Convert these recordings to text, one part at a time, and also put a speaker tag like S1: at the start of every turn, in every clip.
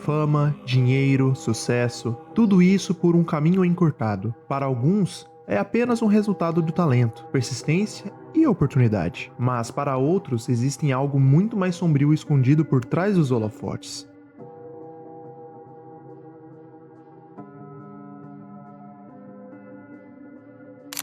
S1: Fama, dinheiro, sucesso, tudo isso por um caminho encurtado. Para alguns, é apenas um resultado do talento, persistência e oportunidade. Mas para outros, existe algo muito mais sombrio escondido por trás dos holofotes.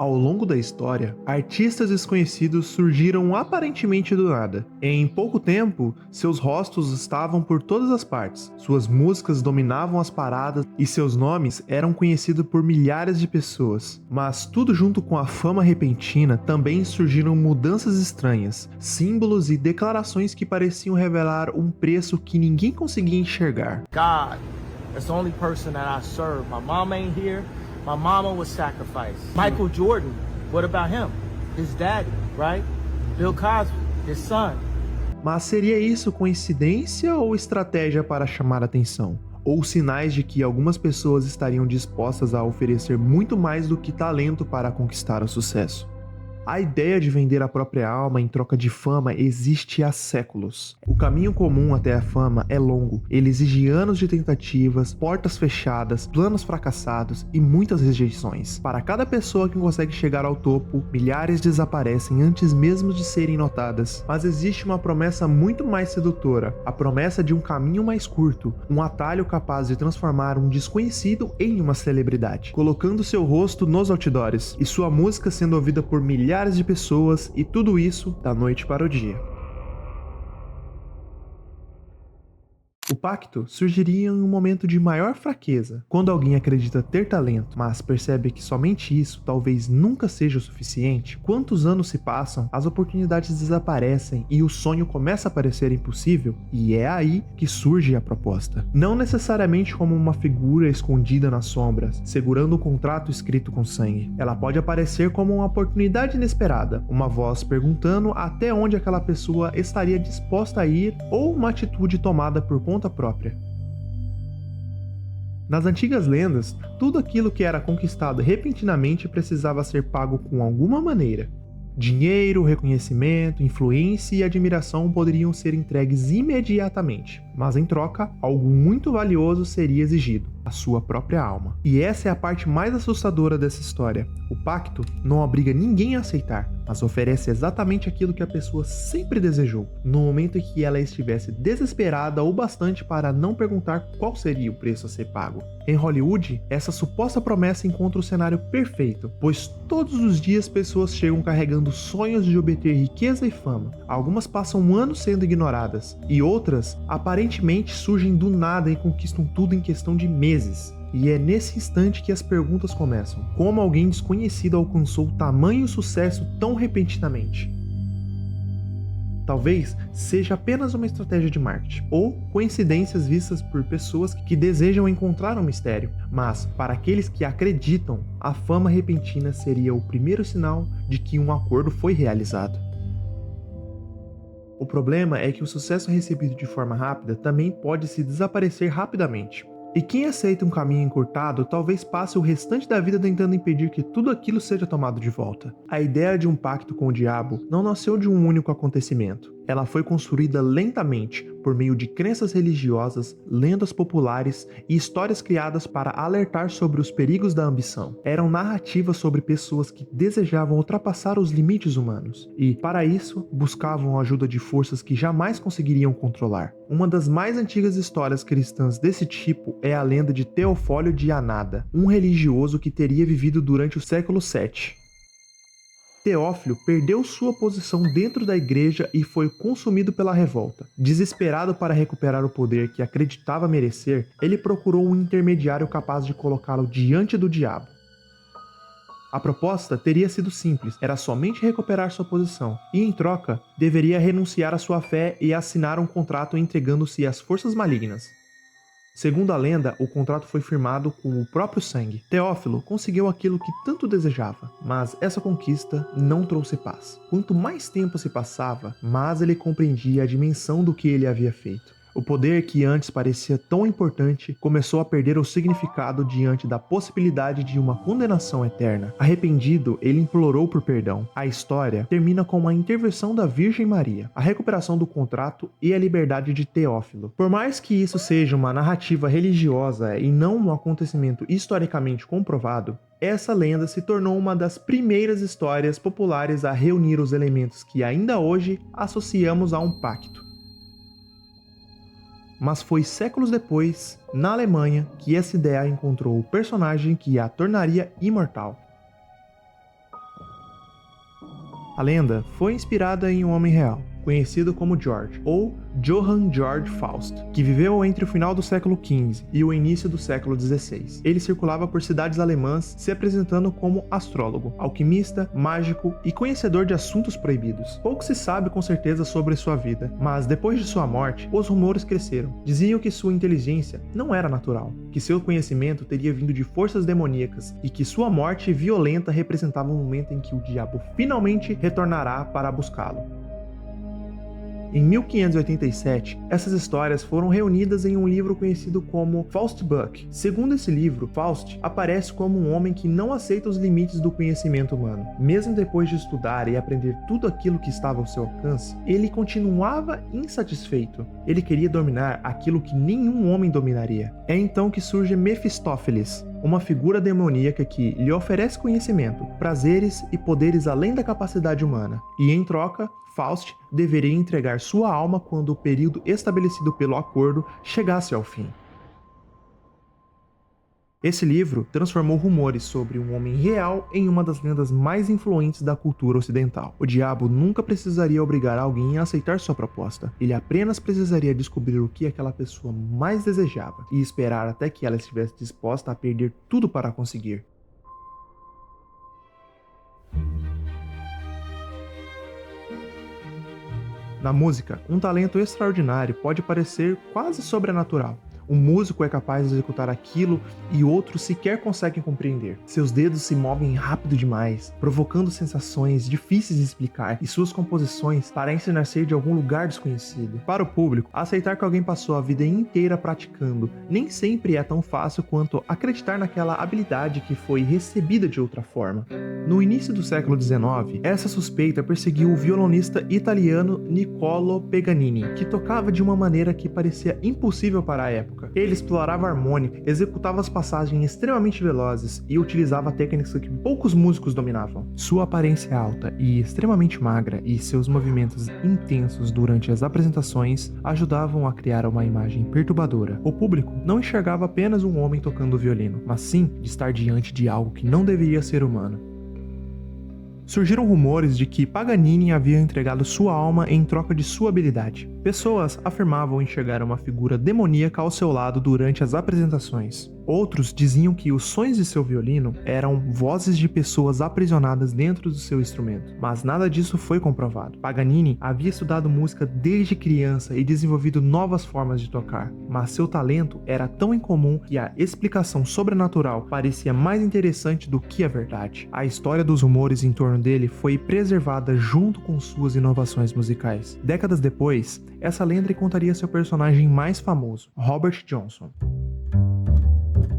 S1: Ao longo da história, artistas desconhecidos surgiram aparentemente do nada. Em pouco tempo, seus rostos estavam por todas as partes, suas músicas dominavam as paradas e seus nomes eram conhecidos por milhares de pessoas. Mas tudo junto com a fama repentina também surgiram mudanças estranhas, símbolos e declarações que pareciam revelar um preço que ninguém conseguia enxergar.
S2: God is the only person that I serve. My mom ain't here. My mama was sacrificed. Michael Jordan, what about him? His daddy, right? Bill Cosby, his son.
S1: Mas seria isso coincidência ou estratégia para chamar atenção? Ou sinais de que algumas pessoas estariam dispostas a oferecer muito mais do que talento para conquistar o sucesso? A ideia de vender a própria alma em troca de fama existe há séculos. O caminho comum até a fama é longo. Ele exige anos de tentativas, portas fechadas, planos fracassados e muitas rejeições. Para cada pessoa que consegue chegar ao topo, milhares desaparecem antes mesmo de serem notadas. Mas existe uma promessa muito mais sedutora, a promessa de um caminho mais curto, um atalho capaz de transformar um desconhecido em uma celebridade, colocando seu rosto nos outdoors e sua música sendo ouvida por milhares de pessoas, e tudo isso da noite para o dia. O pacto surgiria em um momento de maior fraqueza, quando alguém acredita ter talento, mas percebe que somente isso talvez nunca seja o suficiente. Quantos anos se passam, as oportunidades desaparecem e o sonho começa a parecer impossível, e é aí que surge a proposta. Não necessariamente como uma figura escondida nas sombras, segurando um contrato escrito com sangue. Ela pode aparecer como uma oportunidade inesperada, uma voz perguntando até onde aquela pessoa estaria disposta a ir, ou uma atitude tomada por conta própria. Nas antigas lendas, tudo aquilo que era conquistado repentinamente precisava ser pago com alguma maneira. Dinheiro, reconhecimento, influência e admiração poderiam ser entregues imediatamente, mas em troca, algo muito valioso seria exigido: a sua própria alma. E essa é a parte mais assustadora dessa história. O pacto não obriga ninguém a aceitar, mas oferece exatamente aquilo que a pessoa sempre desejou, no momento em que ela estivesse desesperada o bastante para não perguntar qual seria o preço a ser pago. Em Hollywood, essa suposta promessa encontra o cenário perfeito, pois todos os dias pessoas chegam carregando sonhos de obter riqueza e fama. Algumas passam anos sendo ignoradas, e outras aparentemente surgem do nada e conquistam tudo em questão de meses. E é nesse instante que as perguntas começam: como alguém desconhecido alcançou tamanho sucesso tão repentinamente? Talvez seja apenas uma estratégia de marketing, ou coincidências vistas por pessoas que desejam encontrar um mistério, mas para aqueles que acreditam, a fama repentina seria o primeiro sinal de que um acordo foi realizado. O problema é que o sucesso recebido de forma rápida também pode se desaparecer rapidamente. E quem aceita um caminho encurtado talvez passe o restante da vida tentando impedir que tudo aquilo seja tomado de volta. A ideia de um pacto com o diabo não nasceu de um único acontecimento. Ela foi construída lentamente por meio de crenças religiosas, lendas populares e histórias criadas para alertar sobre os perigos da ambição. Eram narrativas sobre pessoas que desejavam ultrapassar os limites humanos e, para isso, buscavam a ajuda de forças que jamais conseguiriam controlar. Uma das mais antigas histórias cristãs desse tipo é a lenda de Teofólio de Anada, um religioso que teria vivido durante o século VII. Teófilo perdeu sua posição dentro da igreja e foi consumido pela revolta. Desesperado para recuperar o poder que acreditava merecer, ele procurou um intermediário capaz de colocá-lo diante do diabo. A proposta teria sido simples, era somente recuperar sua posição, e em troca, deveria renunciar à sua fé e assinar um contrato entregando-se às forças malignas. Segundo a lenda, o contrato foi firmado com o próprio sangue. Teófilo conseguiu aquilo que tanto desejava, mas essa conquista não trouxe paz. Quanto mais tempo se passava, mais ele compreendia a dimensão do que ele havia feito. O poder que antes parecia tão importante começou a perder o significado diante da possibilidade de uma condenação eterna. Arrependido, ele implorou por perdão. A história termina com uma intervenção da Virgem Maria, a recuperação do contrato e a liberdade de Teófilo. Por mais que isso seja uma narrativa religiosa e não um acontecimento historicamente comprovado, essa lenda se tornou uma das primeiras histórias populares a reunir os elementos que ainda hoje associamos a um pacto. Mas foi séculos depois, na Alemanha, que essa ideia encontrou o personagem que a tornaria imortal. A lenda foi inspirada em um homem real, conhecido como George, ou Johann Georg Faust, que viveu entre o final do século XV e o início do século XVI. Ele circulava por cidades alemãs se apresentando como astrólogo, alquimista, mágico e conhecedor de assuntos proibidos. Pouco se sabe com certeza sobre sua vida, mas depois de sua morte, os rumores cresceram. Diziam que sua inteligência não era natural, que seu conhecimento teria vindo de forças demoníacas e que sua morte violenta representava um momento em que o diabo finalmente retornará para buscá-lo. Em 1587, essas histórias foram reunidas em um livro conhecido como Faustbuch. Segundo esse livro, Faust aparece como um homem que não aceita os limites do conhecimento humano. Mesmo depois de estudar e aprender tudo aquilo que estava ao seu alcance, ele continuava insatisfeito. Ele queria dominar aquilo que nenhum homem dominaria. É então que surge Mefistófeles, uma figura demoníaca que lhe oferece conhecimento, prazeres e poderes além da capacidade humana. E em troca, Faust deveria entregar sua alma quando o período estabelecido pelo acordo chegasse ao fim. Esse livro transformou rumores sobre um homem real em uma das lendas mais influentes da cultura ocidental. O diabo nunca precisaria obrigar alguém a aceitar sua proposta. Ele apenas precisaria descobrir o que aquela pessoa mais desejava e esperar até que ela estivesse disposta a perder tudo para conseguir. Na música, um talento extraordinário pode parecer quase sobrenatural. Um músico é capaz de executar aquilo e outros sequer conseguem compreender. Seus dedos se movem rápido demais, provocando sensações difíceis de explicar, e suas composições parecem nascer de algum lugar desconhecido. Para o público, aceitar que alguém passou a vida inteira praticando nem sempre é tão fácil quanto acreditar naquela habilidade que foi recebida de outra forma. No início do século XIX, essa suspeita perseguiu o violonista italiano Niccolò Paganini, que tocava de uma maneira que parecia impossível para a época. Ele explorava a harmônica, executava as passagens extremamente velozes e utilizava técnicas que poucos músicos dominavam. Sua aparência alta e extremamente magra e seus movimentos intensos durante as apresentações ajudavam a criar uma imagem perturbadora. O público não enxergava apenas um homem tocando violino, mas sim de estar diante de algo que não deveria ser humano. Surgiram rumores de que Paganini havia entregado sua alma em troca de sua habilidade. Pessoas afirmavam enxergar uma figura demoníaca ao seu lado durante as apresentações. Outros diziam que os sons de seu violino eram vozes de pessoas aprisionadas dentro do seu instrumento, mas nada disso foi comprovado. Paganini havia estudado música desde criança e desenvolvido novas formas de tocar, mas seu talento era tão incomum que a explicação sobrenatural parecia mais interessante do que a verdade. A história dos rumores em torno dele foi preservada junto com suas inovações musicais. Décadas depois, essa lenda contaria seu personagem mais famoso, Robert Johnson.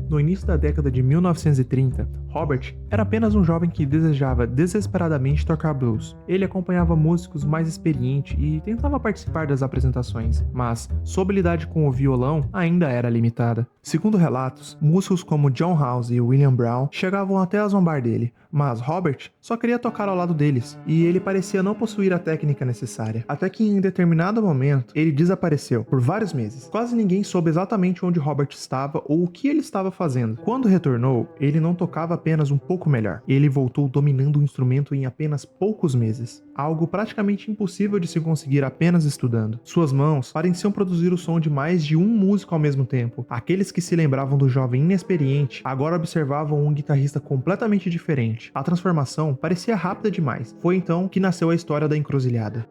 S1: No início da década de 1930, Robert era apenas um jovem que desejava desesperadamente tocar blues. Ele acompanhava músicos mais experientes e tentava participar das apresentações, mas sua habilidade com o violão ainda era limitada. Segundo relatos, músicos como John House e William Brown chegavam até a zombar dele, mas Robert só queria tocar ao lado deles, e ele parecia não possuir a técnica necessária. Até que em determinado momento, ele desapareceu por vários meses. Quase ninguém soube exatamente onde Robert estava ou o que ele estava fazendo. Quando retornou, ele não tocava apenas um pouco melhor. Ele voltou dominando o instrumento em apenas poucos meses, algo praticamente impossível de se conseguir apenas estudando. Suas mãos pareciam produzir o som de mais de um músico ao mesmo tempo. Aqueles que se lembravam do jovem inexperiente agora observavam um guitarrista completamente diferente. A transformação parecia rápida demais. Foi então que nasceu a história da encruzilhada.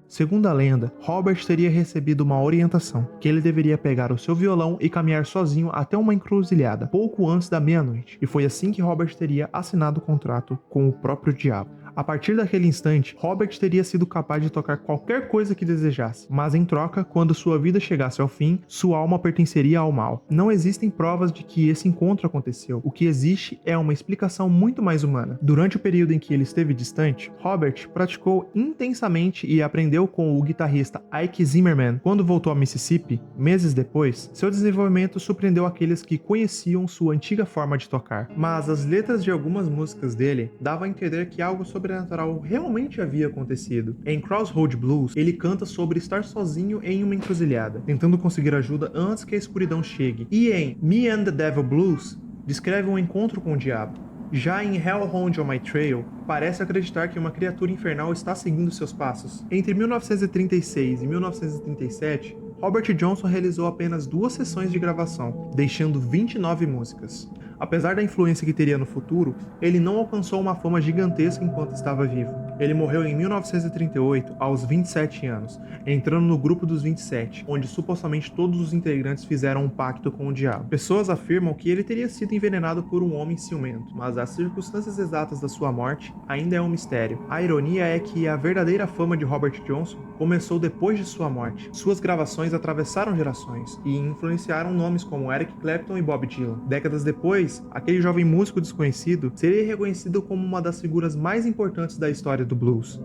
S1: Segundo a lenda, Robert teria recebido uma orientação, que ele deveria pegar o seu violão e caminhar sozinho até uma encruzilhada, pouco antes da meia-noite, e foi assim que Robert teria assinado o contrato com o próprio diabo. A partir daquele instante, Robert teria sido capaz de tocar qualquer coisa que desejasse, mas em troca, quando sua vida chegasse ao fim, sua alma pertenceria ao mal. Não existem provas de que esse encontro aconteceu. O que existe é uma explicação muito mais humana. Durante o período em que ele esteve distante, Robert praticou intensamente e aprendeu com o guitarrista Ike Zimmerman. Quando voltou a Mississippi, meses depois, seu desenvolvimento surpreendeu aqueles que conheciam sua antiga forma de tocar. Mas as letras de algumas músicas dele davam a entender que algo sobrenatural realmente havia acontecido. Em Crossroad Blues, ele canta sobre estar sozinho em uma encruzilhada, tentando conseguir ajuda antes que a escuridão chegue. E em Me and the Devil Blues, descreve um encontro com o diabo. Já em Hellhound on My Trail, parece acreditar que uma criatura infernal está seguindo seus passos. Entre 1936 e 1937, Robert Johnson realizou apenas 2 sessões de gravação, deixando 29 músicas. Apesar da influência que teria no futuro, ele não alcançou uma fama gigantesca enquanto estava vivo. Ele morreu em 1938, aos 27 anos, entrando no grupo dos 27, onde supostamente todos os integrantes fizeram um pacto com o diabo. Pessoas afirmam que ele teria sido envenenado por um homem ciumento, mas as circunstâncias exatas da sua morte ainda é um mistério. A ironia é que a verdadeira fama de Robert Johnson começou depois de sua morte. Suas gravações atravessaram gerações e influenciaram nomes como Eric Clapton e Bob Dylan. Décadas depois, aquele jovem músico desconhecido seria reconhecido como uma das figuras mais importantes da história do blues.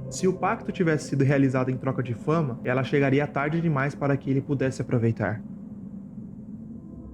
S1: Se o pacto tivesse sido realizado em troca de fama, ela chegaria tarde demais para que ele pudesse aproveitar.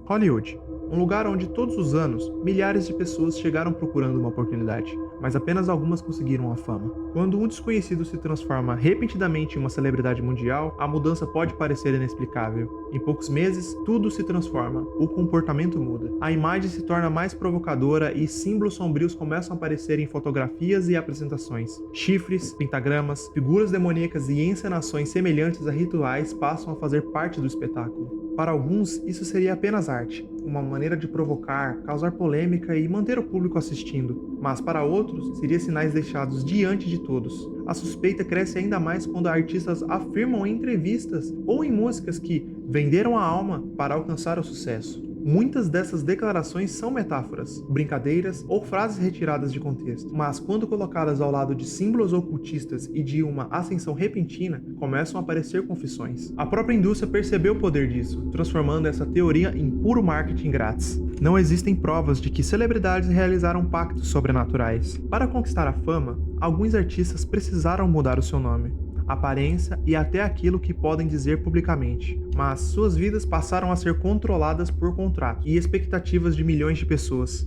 S1: Hollywood, um lugar onde todos os anos milhares de pessoas chegaram procurando uma oportunidade, mas apenas algumas conseguiram a fama. Quando um desconhecido se transforma repentinamente em uma celebridade mundial, a mudança pode parecer inexplicável. Em poucos meses, tudo se transforma, o comportamento muda. A imagem se torna mais provocadora e símbolos sombrios começam a aparecer em fotografias e apresentações. Chifres, pentagramas, figuras demoníacas e encenações semelhantes a rituais passam a fazer parte do espetáculo. Para alguns, isso seria apenas arte, uma maneira de provocar, causar polêmica e manter o público assistindo, mas para outros, seria sinais deixados diante de todos. A suspeita cresce ainda mais quando artistas afirmam em entrevistas ou em músicas que venderam a alma para alcançar o sucesso. Muitas dessas declarações são metáforas, brincadeiras ou frases retiradas de contexto, mas quando colocadas ao lado de símbolos ocultistas e de uma ascensão repentina, começam a aparecer confissões. A própria indústria percebeu o poder disso, transformando essa teoria em puro marketing grátis. Não existem provas de que celebridades realizaram pactos sobrenaturais. Para conquistar a fama, alguns artistas precisaram mudar o seu nome, aparência e até aquilo que podem dizer publicamente, mas suas vidas passaram a ser controladas por contratos e expectativas de milhões de pessoas.